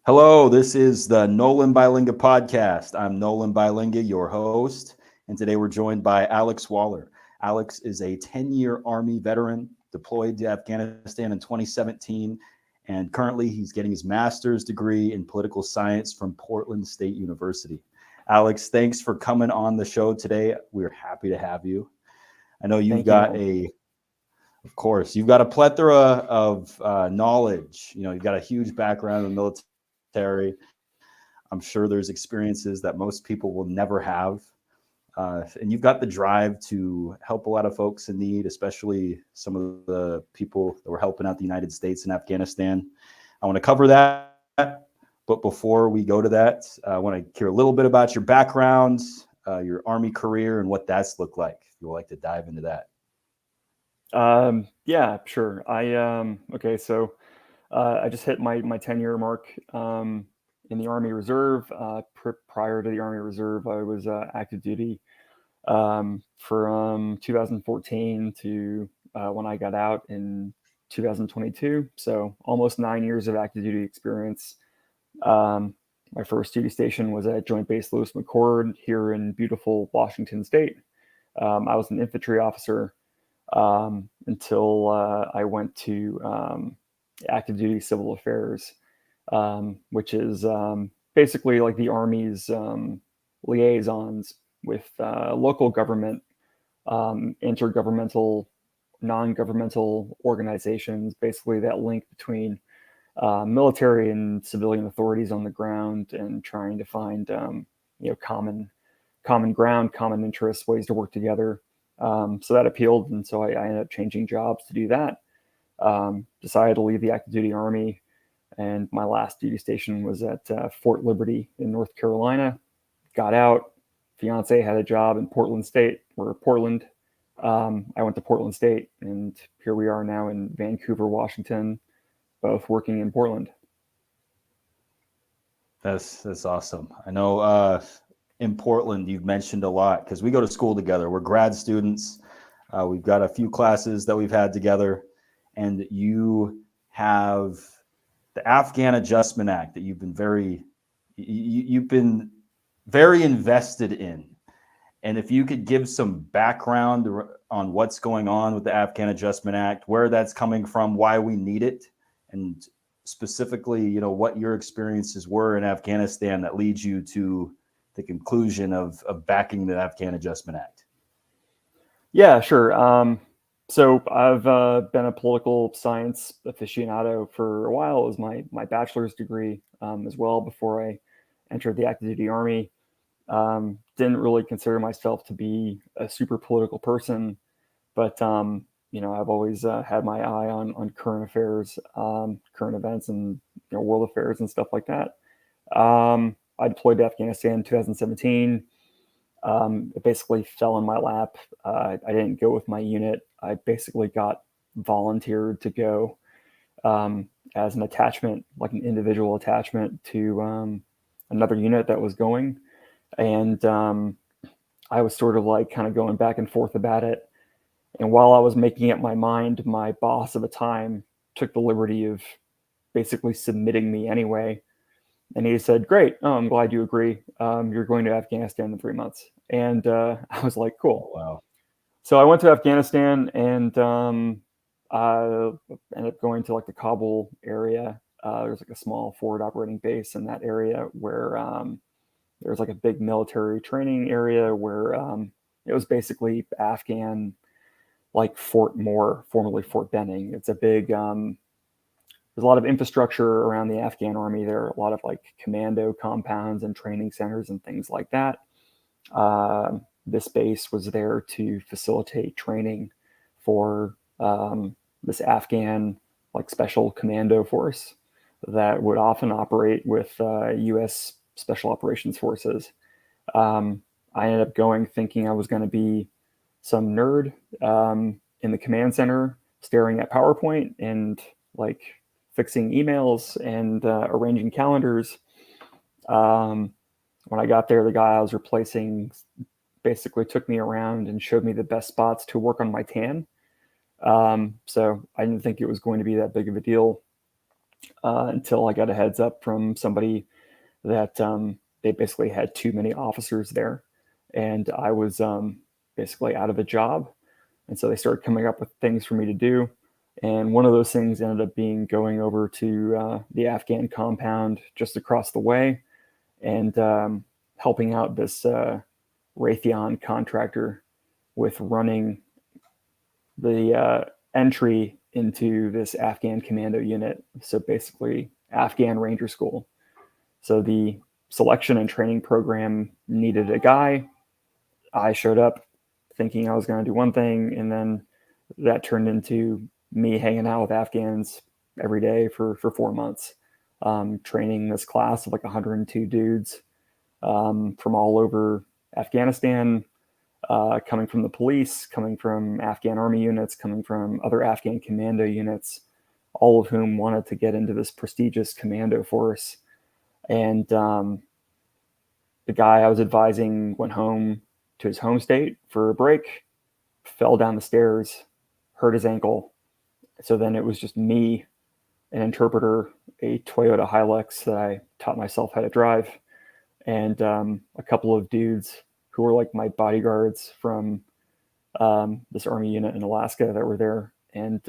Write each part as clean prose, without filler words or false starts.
Hello, this is the Nolan Bilinga podcast. I'm Nolan Bilinga, your host, and today we're joined by Alex Waller. Alex is a 10-year Army veteran deployed to Afghanistan in 2017, and currently he's getting his master's degree in political science from Portland State University. Alex, thanks for coming on the show today. We're happy to have you. I know you've Thank you, got Nolan. of course, you've got a plethora of knowledge. You've got a huge background in the military. I'm sure there's experiences that most people will never have. And you've got the drive to help a lot of folks in need, especially some of the people that were helping out the United States and Afghanistan. I want to cover that. But before we go to that, I want to hear a little bit about your background, your Army career, and what that's looked like. If you would like to dive into that. Yeah, sure. I just hit my 10-year mark in the Army Reserve. Prior to the Army Reserve, I was active duty from 2014 to when I got out in 2022. So almost 9 years of active duty experience. Um, my first duty station was at Joint Base Lewis McChord here in beautiful Washington State. I was an infantry officer until I went to active duty civil affairs, which is basically like the Army's liaisons with local government, intergovernmental, non-governmental organizations, basically that link between military and civilian authorities on the ground, and trying to find common ground, common interests, ways to work together. So that appealed, and so I ended up changing jobs to do that. Decided to leave the active duty Army, and my last duty station was at Fort Liberty in North Carolina. Got out. Fiance had a job in Portland State, or Portland. I went to Portland State, and here we are now in Vancouver, Washington, both working in Portland. That's awesome. I know in Portland you've mentioned a lot because we go to school together. We're grad students. We've got a few classes that we've had together, and you have the Afghan Adjustment Act that you've been very invested in. And if you could give some background on what's going on with the Afghan Adjustment Act, where that's coming from, why we need it, and specifically, what your experiences were in Afghanistan that leads you to the conclusion of backing the Afghan Adjustment Act. Yeah, sure. So I've been a political science aficionado for a while. It was my bachelor's degree as well before I entered the active duty Army. Didn't really consider myself to be a super political person, but I've always had my eye on current affairs, current events, and world affairs and stuff like that. I deployed to Afghanistan in 2017. It basically fell in my lap. I didn't go with my unit. I basically got volunteered to go as an attachment, like an individual attachment to another unit that was going. And I was sort of like kind of going back and forth about it. And while I was making up my mind, my boss at the time took the liberty of basically submitting me anyway. And he said, "Great. Oh, I'm glad you agree. You're going to Afghanistan in 3 months." And I was like, "Cool." Oh, wow. So I went to Afghanistan, and I ended up going to like the Kabul area. There's like a small forward operating base in that area where there's like a big military training area where it was basically Afghan, like Fort Moore, formerly Fort Benning. It's a big there's a lot of infrastructure around the Afghan army. There are a lot of like commando compounds and training centers and things like that. This base was there to facilitate training for this Afghan like special commando force that would often operate with U.S. Special Operations Forces. I ended up going thinking I was going to be some nerd in the command center, staring at PowerPoint and like fixing emails and arranging calendars. When I got there, the guy I was replacing basically took me around and showed me the best spots to work on my tan. So I didn't think it was going to be that big of a deal. until I got a heads up from somebody that they basically had too many officers there, and I was basically out of a job. And so they started coming up with things for me to do. And one of those things ended up being going over to the Afghan compound just across the way and helping out this Raytheon contractor with running the entry into this Afghan commando unit. So basically, Afghan Ranger School. So the selection and training program needed a guy. I showed up thinking I was going to do one thing, and then that turned into me hanging out with Afghans every day for 4 months, training this class of like 102 dudes from all over Afghanistan, coming from the police, coming from Afghan army units, coming from other Afghan commando units, all of whom wanted to get into this prestigious commando force. And the guy I was advising went home to his home state for a break, fell down the stairs, hurt his ankle. So then it was just me, an interpreter, a Toyota Hilux that I taught myself how to drive, and a couple of dudes who were like my bodyguards from this army unit in Alaska that were there, and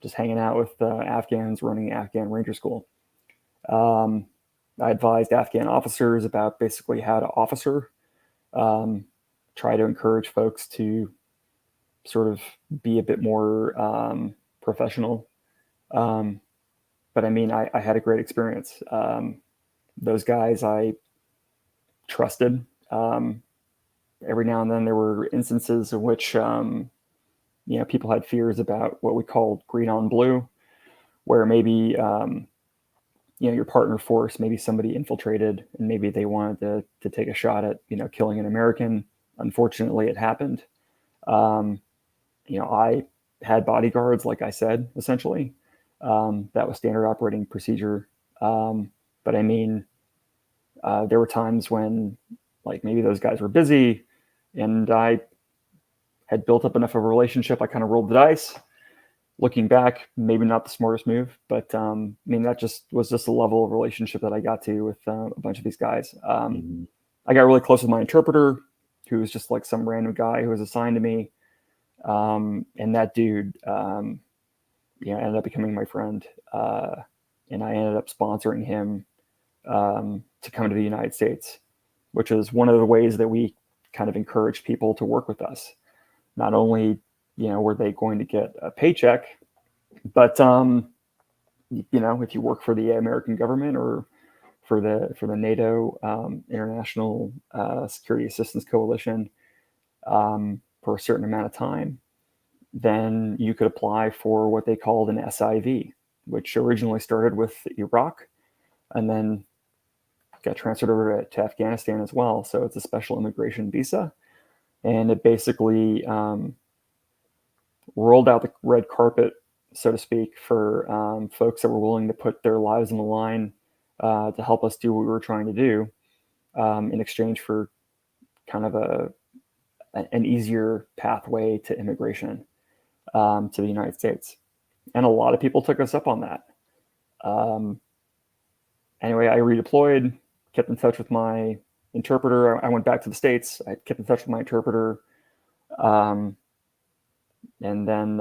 just hanging out with Afghans running Afghan Ranger School. I advised Afghan officers about basically how to officer, try to encourage folks to sort of be a bit more professional. But I mean, I had a great experience. Those guys I trusted. Every now and then there were instances in which people had fears about what we called green on blue, where maybe your partner force, maybe somebody infiltrated and maybe they wanted to take a shot at killing an American. Unfortunately, it happened. I had bodyguards, like I said, essentially. That was standard operating procedure. But I mean, there were times when like maybe those guys were busy and I had built up enough of a relationship. I kind of rolled the dice. Looking back, maybe not the smartest move, but I mean, that was just a level of relationship that I got to with a bunch of these guys. I got really close with my interpreter, who was just like some random guy who was assigned to me. And that dude, ended up becoming my friend. And I ended up sponsoring him to come to the United States, which is one of the ways that we kind of encourage people to work with us. Not only, were they going to get a paycheck, but, if you work for the American government or for the NATO International Security Assistance Coalition for a certain amount of time, then you could apply for what they called an SIV, which originally started with Iraq and then got transferred over to Afghanistan as well. So it's a special immigration visa. And it basically rolled out the red carpet, so to speak, for folks that were willing to put their lives on the line to help us do what we were trying to do in exchange for kind of an easier pathway to immigration to the United States. And a lot of people took us up on that. Anyway, I redeployed, kept in touch with my interpreter. I went back to the States. I kept in touch with my interpreter. And then,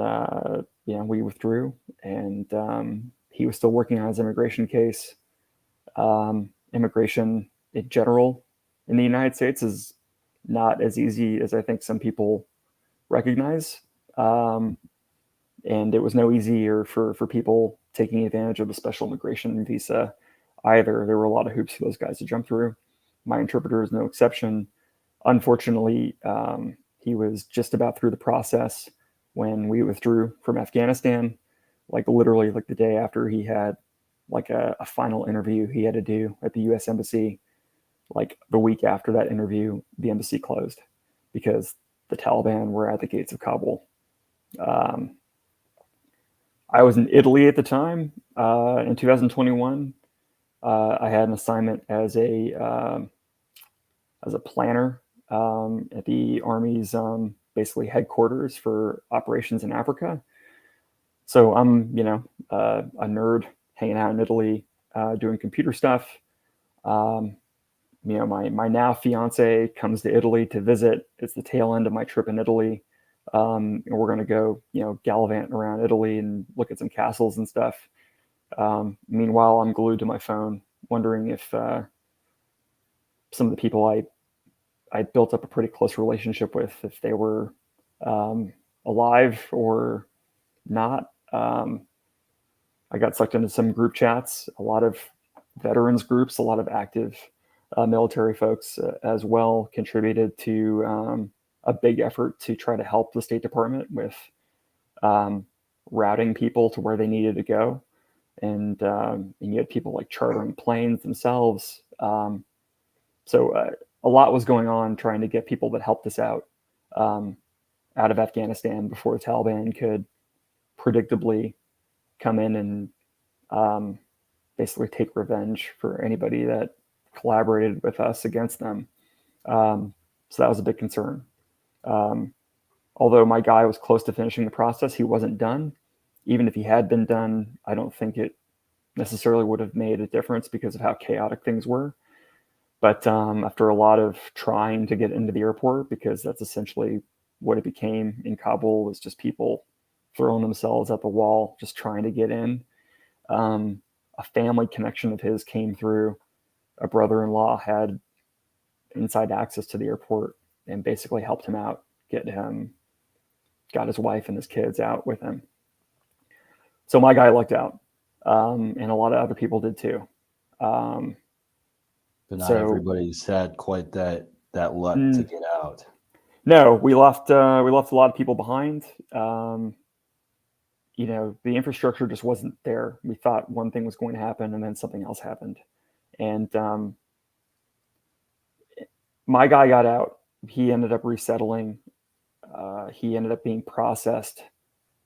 we withdrew, and he was still working on his immigration case. Immigration in general in the United States is not as easy as I think some people recognize. And it was no easier for people taking advantage of the special immigration visa either. There were a lot of hoops for those guys to jump through. My interpreter is no exception. Unfortunately, he was just about through the process when we withdrew from Afghanistan, like literally like the day after he had like a final interview he had to do at the U.S. Embassy. Like the week after that interview, the embassy closed because the Taliban were at the gates of Kabul. I was in Italy at the time in 2021. I had an assignment as a planner at the Army's basically headquarters for operations in Africa. So I'm, a nerd hanging out in Italy, doing computer stuff. My now fiance comes to Italy to visit. It's the tail end of my trip in Italy. And we're going to go, gallivanting around Italy and look at some castles and stuff. Meanwhile, I'm glued to my phone, wondering if some of the people I built up a pretty close relationship with, if they were alive or not. I got sucked into some group chats, a lot of veterans groups, a lot of active military folks as well contributed to a big effort to try to help the State Department with routing people to where they needed to go. And you had people like chartering planes themselves. So a lot was going on trying to get people that helped us out of Afghanistan before the Taliban could predictably come in and basically take revenge for anybody that collaborated with us against them. So that was a big concern. Although my guy was close to finishing the process, he wasn't done. Even if he had been done, I don't think it necessarily would have made a difference because of how chaotic things were. But after a lot of trying to get into the airport, because that's essentially what it became in Kabul, was just people throwing themselves at the wall, just trying to get in. A family connection of his came through. A brother-in-law had inside access to the airport and basically helped him out, got his wife and his kids out with him. So my guy lucked out, and a lot of other people did too. But not everybody's had quite that luck to get out. No, we left a lot of people behind. The infrastructure just wasn't there. We thought one thing was going to happen, and then something else happened. And my guy got out. He ended up resettling. He ended up being processed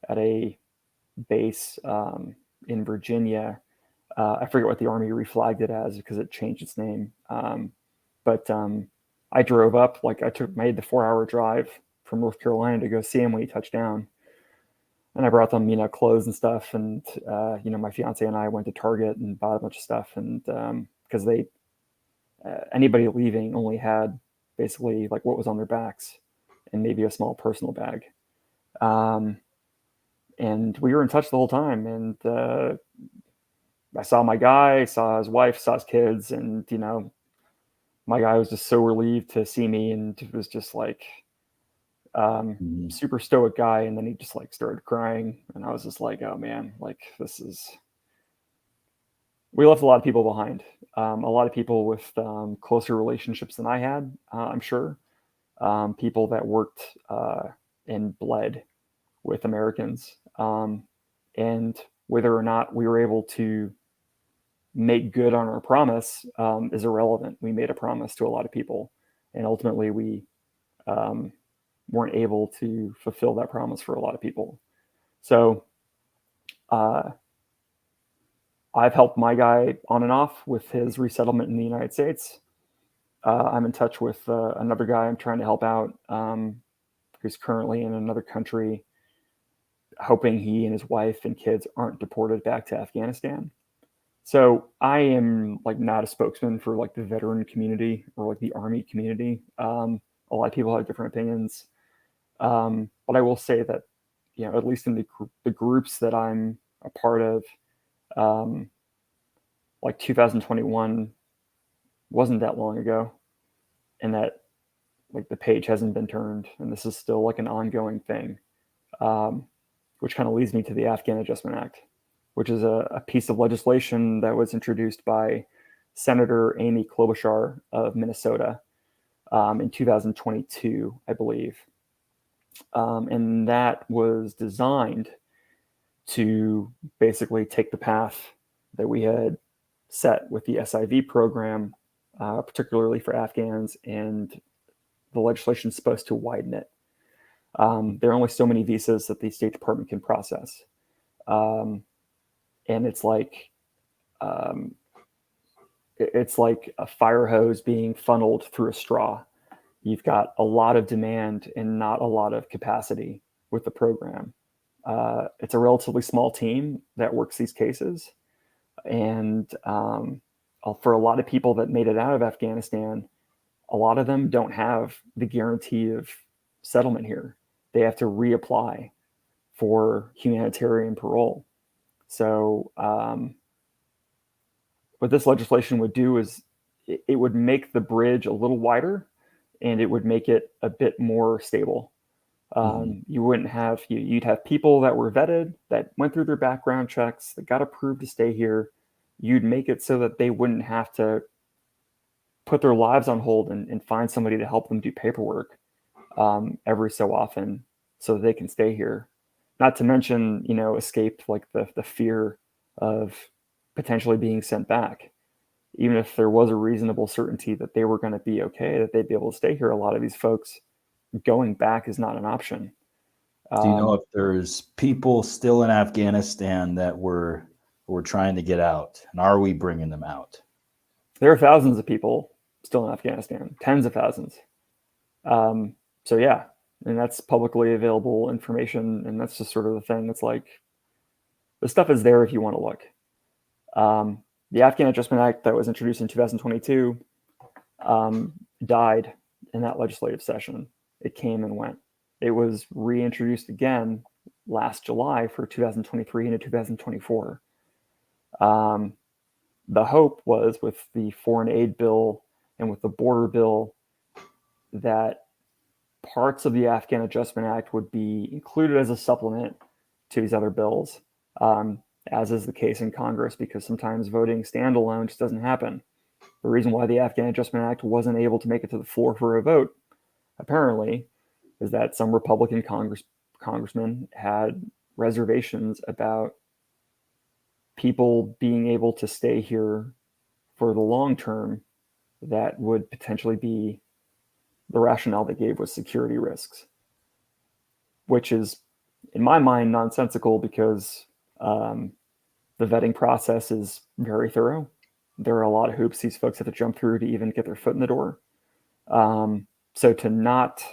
at a base in Virginia. I forget what the Army reflagged it as because it changed its name. But I drove up, made the 4-hour drive from North Carolina to go see him when he touched down. And I brought them, clothes and stuff. And, my fiance and I went to Target and bought a bunch of stuff. And because anybody leaving only had basically like what was on their backs and maybe a small personal bag. And we were in touch the whole time. And I saw my guy, saw his wife, saw his kids. And, my guy was just so relieved to see me, and it was just like super stoic guy. And then he just started crying, and I was just like, oh man, we left a lot of people behind. A lot of people with closer relationships than I had, I'm sure. People that worked and bled with Americans. And whether or not we were able to make good on our promise is irrelevant. We made a promise to a lot of people, and ultimately we weren't able to fulfill that promise for a lot of people. So I've helped my guy on and off with his resettlement in the United States. I'm in touch with another guy I'm trying to help out who's currently in another country, hoping he and his wife and kids aren't deported back to Afghanistan. So I am not a spokesman for the veteran community or the Army community. A lot of people have different opinions. But I will say that, at least in the groups that I'm a part of, 2021 wasn't that long ago, and that the page hasn't been turned, and this is still an ongoing thing, which kind of leads me to the Afghan Adjustment Act, which is a piece of legislation that was introduced by Senator Amy Klobuchar of Minnesota in 2022, I believe. And that was designed to basically take the path that we had set with the SIV program, particularly for Afghans, and the legislation is supposed to widen it. There are only so many visas that the State Department can process. And it's like a fire hose being funneled through a straw. You've got a lot of demand and not a lot of capacity with the program. It's a relatively small team that works these cases. And for a lot of people that made it out of Afghanistan, a lot of them don't have the guarantee of settlement here. They have to reapply for humanitarian parole. So what this legislation would do is it would make the bridge a little wider, and it would make it a bit more stable. You wouldn't have, you'd have people that were vetted, that went through their background checks, that got approved to stay here. You'd make it so that they wouldn't have to put their lives on hold and find somebody to help them do paperwork every so often so that they can stay here. Not to mention, escape like the fear of potentially being sent back. Even if there was a reasonable certainty that they were going to be okay, that they'd be able to stay here, a lot of these folks going back is not an option. Do you know if there's people still in Afghanistan that we're trying to get out, and are we bringing them out? There are thousands of people still in Afghanistan, tens of thousands. So yeah, and that's publicly available information, and that's just sort of the thing. It's like the stuff is there if you want to look. The Afghan Adjustment Act that was introduced in 2022 died in that legislative session. It came and went. It was reintroduced again last July for 2023 into 2024. The hope was with the foreign aid bill and with the border bill that parts of the Afghan Adjustment Act would be included as a supplement to these other bills, as is the case in Congress, because sometimes voting standalone just doesn't happen. The reason why the Afghan Adjustment Act wasn't able to make it to the floor for a vote, apparently, is that some Republican congressmen had reservations about people being able to stay here for the long term. That would potentially be the rationale they gave was security risks, which is, in my mind, nonsensical because the vetting process is very thorough. There are a lot of hoops these folks have to jump through to even get their foot in the door. So to not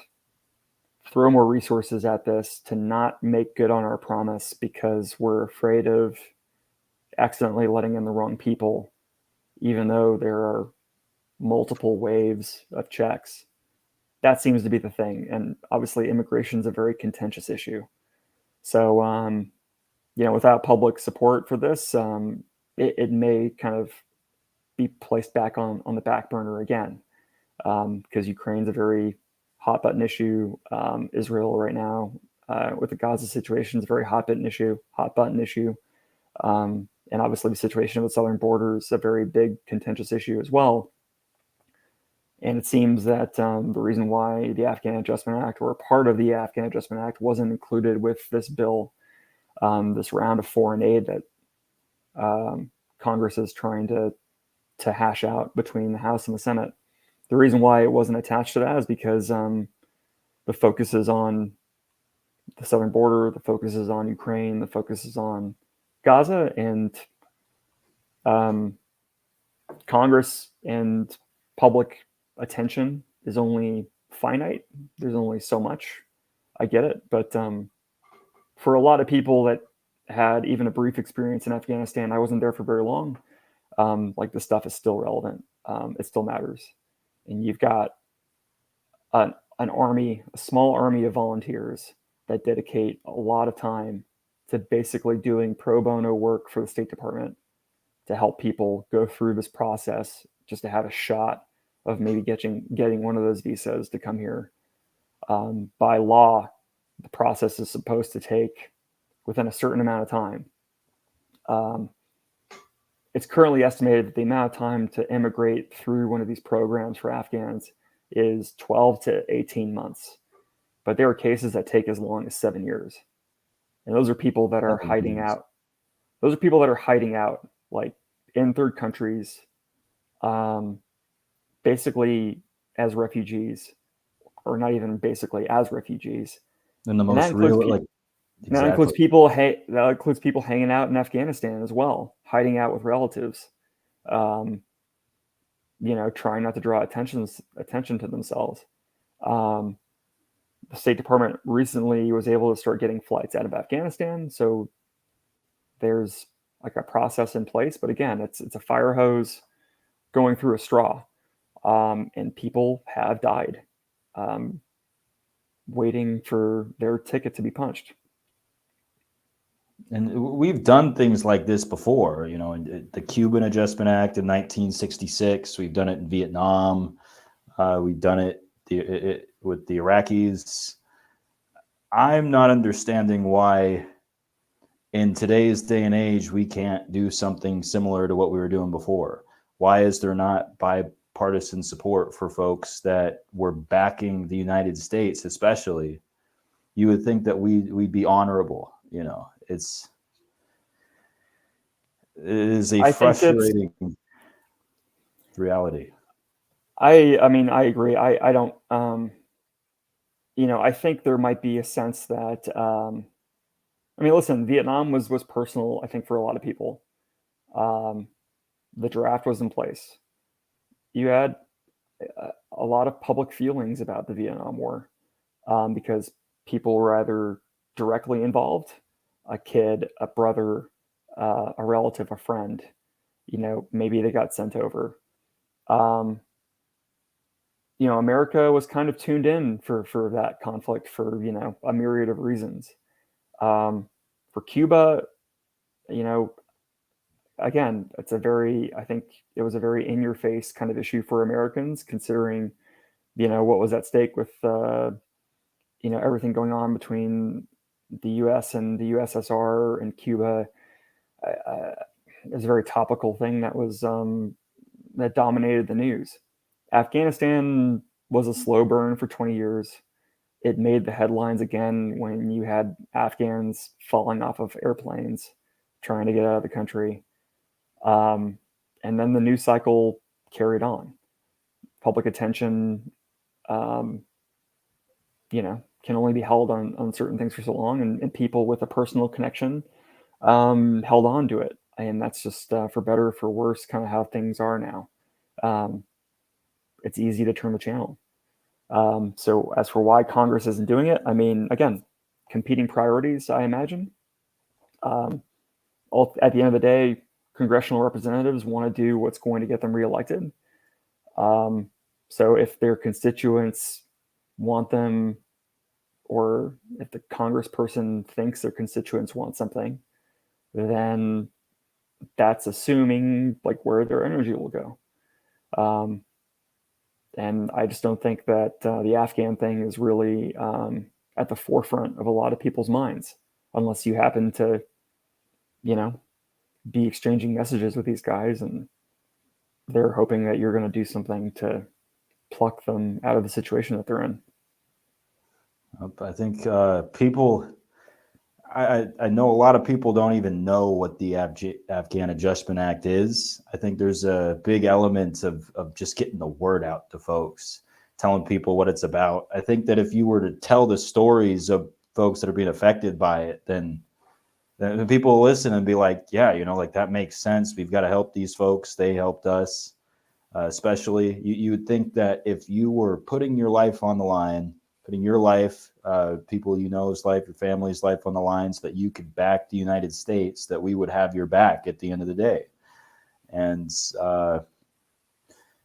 throw more resources at this, to not make good on our promise because we're afraid of accidentally letting in the wrong people, even though there are multiple waves of checks, that seems to be the thing. And obviously immigration is a very contentious issue. So, without public support for this, it may kind of be placed back on the back burner again, because Ukraine's a very hot button issue. Israel right now, with the Gaza situation, is a very hot button issue. And obviously the situation with the southern border is a very big contentious issue as well. And it seems that the reason why the Afghan Adjustment Act, or a part of the Afghan Adjustment Act, wasn't included with this bill, this round of foreign aid that Congress is trying to hash out between the House and the Senate. The reason why it wasn't attached to that is because the focus is on the southern border, the focus is on Ukraine, the focus is on Gaza, and Congress and public attention is only finite. There's only so much. I get it, but for a lot of people that had even a brief experience in Afghanistan, I wasn't there for very long. Like, this stuff is still relevant. It still matters. And you've got an army, a small army of volunteers that dedicate a lot of time to basically doing pro bono work for the State Department to help people go through this process, just to have a shot of maybe getting one of those visas to come here. By law, the process is supposed to take within a certain amount of time. It's currently estimated that the amount of time to immigrate through one of these programs for Afghans is 12 to 18 months. But there are cases that take as long as 7 years. And those are people that are hiding out. Those are people that are hiding out, like in third countries, basically as refugees, or not even basically as refugees. And the most real, like, that includes people hanging out in Afghanistan as well, hiding out with relatives, trying not to draw attention to themselves. The State Department recently was able to start getting flights out of Afghanistan, so there's like a process in place. But again, it's a fire hose going through a straw, and people have died um, waiting for their ticket to be punched. And we've done things like this before, you know, in the Cuban Adjustment Act in 1966. We've done it in Vietnam. We've done it with the Iraqis. I'm not understanding why in today's day and age we can't do something similar to what we were doing before. Why is there not bipartisan support for folks that were backing the United States, especially? You would think that we'd be honorable, you know. It is a I think it's. frustrating reality. I mean, I agree. I don't. I think there might be a sense that. I mean, listen, Vietnam was personal. I think for a lot of people, um, the draft was in place. You had a lot of public feelings about the Vietnam War, because people were either directly involved, a kid, a brother, a relative, a friend. Maybe they got sent over. Um, America was kind of tuned in for that conflict for a myriad of reasons. For Cuba, you know, again, I think it was a very in your face kind of issue for Americans, considering what was at stake with everything going on between the U.S. and the USSR and Cuba. It was a very topical thing that dominated the news. Afghanistan was a slow burn for 20 years. It made the headlines again when you had Afghans falling off of airplanes trying to get out of the country. And then the news cycle carried on. Public attention, um, can only be held on certain things for so long, and people with a personal connection held on to it. And that's just, for better or for worse, kind of how things are now. Um, it's easy to turn the channel. So as for why Congress isn't doing it, I mean, again, competing priorities, I imagine. At the end of the day, congressional representatives want to do what's going to get them reelected. So if their constituents want them, or if the congressperson thinks their constituents want something, then that's assuming like where their energy will go. And I just don't think that the Afghan thing is really at the forefront of a lot of people's minds, unless you happen to, be exchanging messages with these guys and they're hoping that you're going to do something to pluck them out of the situation that they're in. I think I know a lot of people don't even know what the Afghan Adjustment Act is. I think there's a big element of just getting the word out to folks, telling people what it's about. I think that if you were to tell the stories of folks that are being affected by it, then people will listen and be like, yeah, like that makes sense. We've got to help these folks. They helped us. Especially, you would think that if you were putting your life on the line, putting your life, people life, your family's life on the line, so that you could back the United States, that we would have your back at the end of the day. And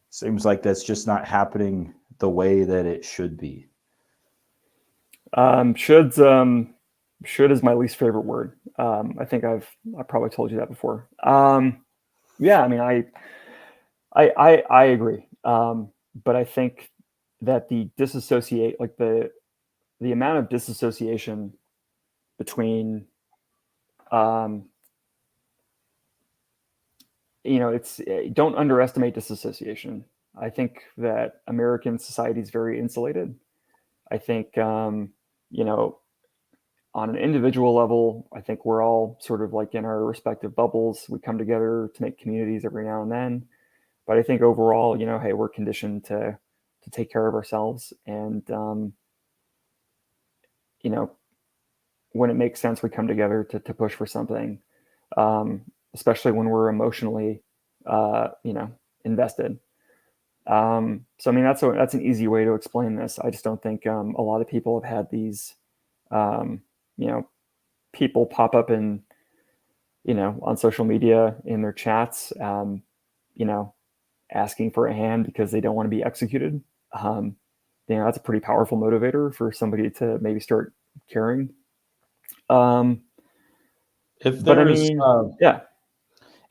seems like that's just not happening the way that it should be. Should is my least favorite word. I think I probably told you that before. Yeah, I mean, I agree. But I think that the amount of disassociation between, don't underestimate disassociation. I think that American society is very insulated. I think, on an individual level, I think we're all sort of like in our respective bubbles. We come together to make communities every now and then. But I think overall, hey, we're conditioned to take care of ourselves. And, when it makes sense, we come together to push for something, especially when we're emotionally, invested. So, I mean, that's an easy way to explain this. I just don't think a lot of people have had these, people pop up in on social media in their chats, asking for a hand because they don't want to be executed. That's a pretty powerful motivator for somebody to maybe start caring. If But I there's mean, yeah,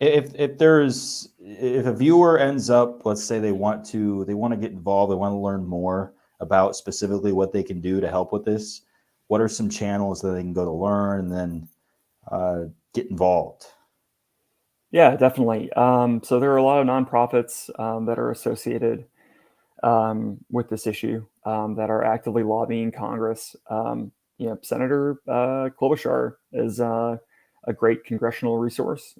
if a viewer ends up, let's say they want to get involved, they want to learn more about specifically what they can do to help with this, what are some channels that they can go to learn and then get involved? yeah, definitely. So there are a lot of nonprofits that are associated with this issue that are actively lobbying Congress. Senator Klobuchar is a great congressional resource.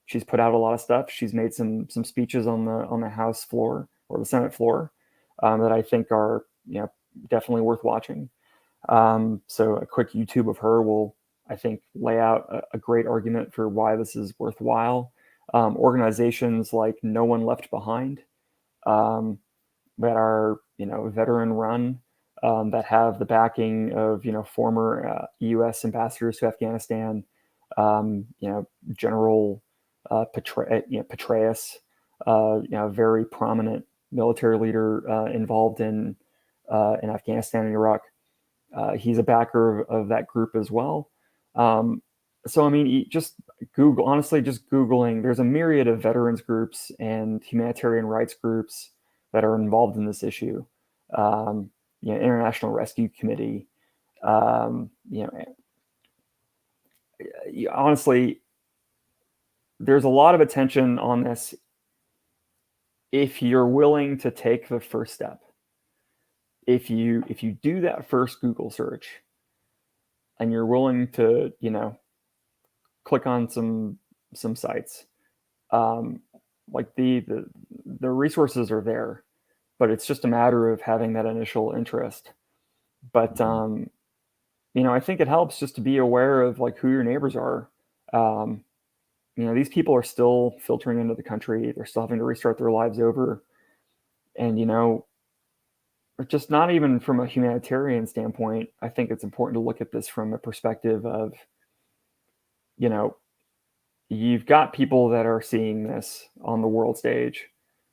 She's put out a lot of stuff. She's made some speeches on the House floor or the Senate floor that I think are definitely worth watching. So a quick YouTube of her will, I think, lay out a great argument for why this is worthwhile. Organizations like No One Left Behind, that are veteran run, that have the backing of former U.S. ambassadors to Afghanistan, General Petraeus, very prominent military leader involved in Afghanistan and Iraq. He's a backer of that group as well. So I mean, just Googling. There's a myriad of veterans groups and humanitarian rights groups that are involved in this issue. International Rescue Committee. Honestly, there's a lot of attention on this if you're willing to take the first step. If you do that first Google search and you're willing to, click on some sites, like the resources are there, but it's just a matter of having that initial interest. But I think it helps just to be aware of like who your neighbors are. These people are still filtering into the country. They're still having to restart their lives over. And, just not even from a humanitarian standpoint, I think it's important to look at this from a perspective of, you've got people that are seeing this on the world stage,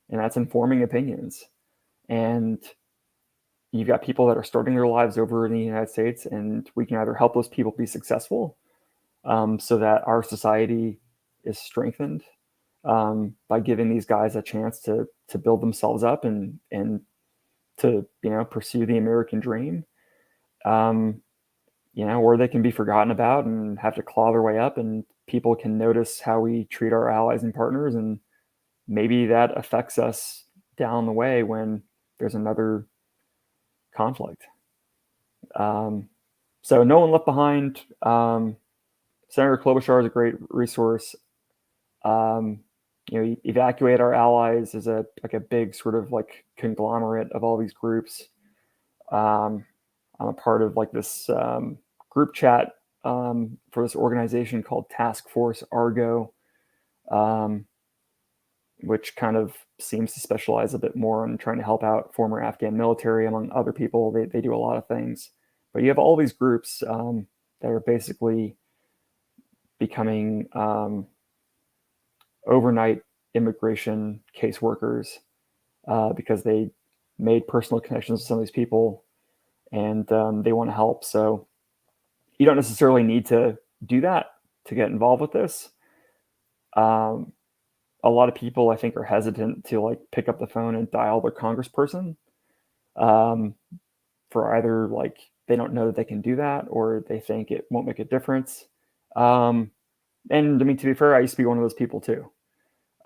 and that's informing opinions. And you've got people that are starting their lives over in the United States, and we can either help those people be successful, so that our society is strengthened, by giving these guys a chance to build themselves up and to pursue the American dream, or they can be forgotten about and have to claw their way up, and people can notice how we treat our allies and partners, and maybe that affects us down the way when there's another conflict. So No One Left Behind. Senator Klobuchar is a great resource. Evacuate Our Allies is a big sort of like conglomerate of all these groups. I'm a part of like this group chat for this organization called Task Force Argo, which kind of seems to specialize a bit more on trying to help out former Afghan military, among other people. They do a lot of things. But you have all these groups that are basically becoming overnight immigration caseworkers because they made personal connections with some of these people, and they want to help. So you don't necessarily need to do that to get involved with this. A lot of people, I think, are hesitant to like pick up the phone and dial their congressperson, for either like they don't know that they can do that, or they think it won't make a difference. And I mean, to be fair, I used to be one of those people too.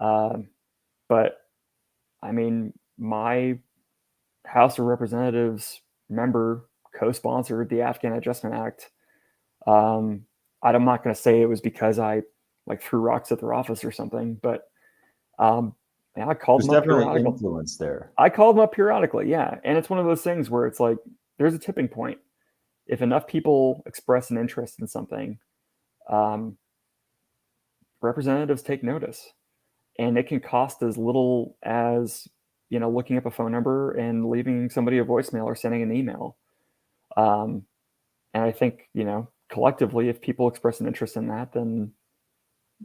But I mean, my House of Representatives member co-sponsored the Afghan Adjustment Act. I'm not going to say it was because I like threw rocks at their office or something, but I called them up periodically. Influence there. I called them up periodically, yeah. And it's one of those things where it's like there's a tipping point. If enough people express an interest in something, representatives take notice, and it can cost as little as looking up a phone number and leaving somebody a voicemail or sending an email. And I think collectively, if people express an interest in that, then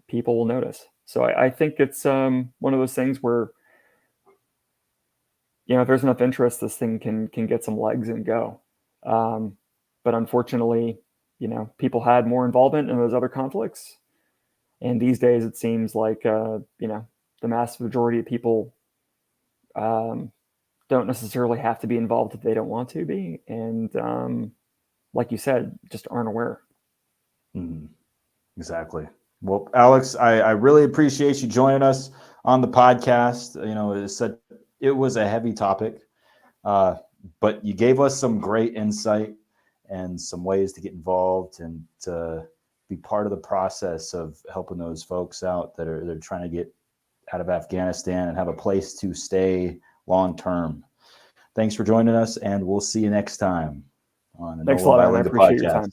people will notice. So I think it's one of those things where, if there's enough interest, this thing can get some legs and go. But unfortunately, people had more involvement in those other conflicts, and these days it seems like the massive majority of people don't necessarily have to be involved if they don't want to be, and like you said, just aren't aware. Exactly. Well, Alex, I really appreciate you joining us on the podcast. It was a heavy topic, but you gave us some great insight and some ways to get involved and to be part of the process of helping those folks out they're trying to get out of Afghanistan and have a place to stay long term. Thanks for joining us, and we'll see you next time on the Thanks a lot, Aaron. I appreciate your time.